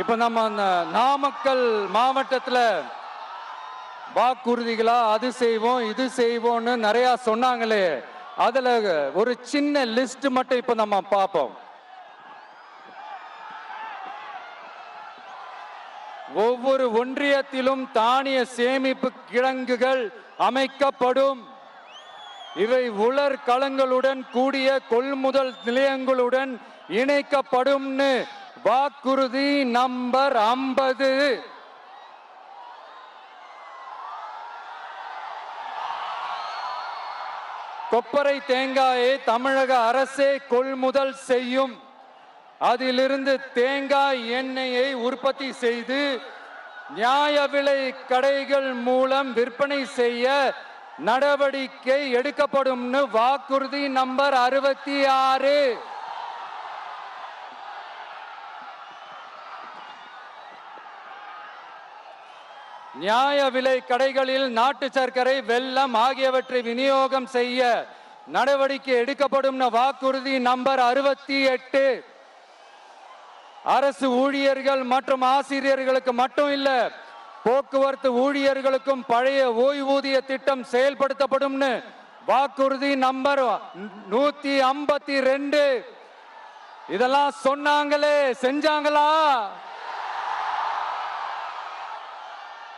இப்ப நம்ம நாமக்கல் மாவட்டத்துல வாக்குறுதிகளா அது செய்வோம் இது செய்வோம்னு நிறைய சொன்னாங்களே, அதுல ஒரு சின்ன லிஸ்ட் மட்டும் இப்ப நம்ம பார்ப்போம். ஒவ்வொரு ஒன்றியத்திலும் தானிய சேமிப்பு கிடங்குகள் அமைக்கப்படும். இவை உலர் களங்களுடன் கூடிய கொள்முதல் நிலையங்களுடன் இணைக்கப்படும். வாக்குறுதி நம்பர் 50. கொப்பரை தேங்காயை தமிழக அரசே கொள்முதல் செய்யும். அதிலிருந்து தேங்காய் எண்ணெயை உற்பத்தி செய்து நியாய விலை கடைகள் மூலம் விற்பனை செய்ய நடவடிக்கை எடுக்கப்படும். வாக்குறுதி நம்பர் 66. நியாய விலை கடைகளில் நாட்டு சர்க்கரை, வெல்லம் ஆகியவற்றை விநியோகம் செய்ய நடவடிக்கை எடுக்கப்படும். வாக்குறுதி நம்பர் 68. அரசு ஊழியர்கள் மற்றும் ஆசிரியர்களுக்கு மட்டும் இல்ல, போக்குவரத்து ஊழியர்களுக்கும் பழைய ஓய்வூதிய திட்டம் செயல்படுத்தப்படும். வாக்குறுதி நம்பர் 152. இதெல்லாம் சொன்னாங்களே, செஞ்சாங்களா?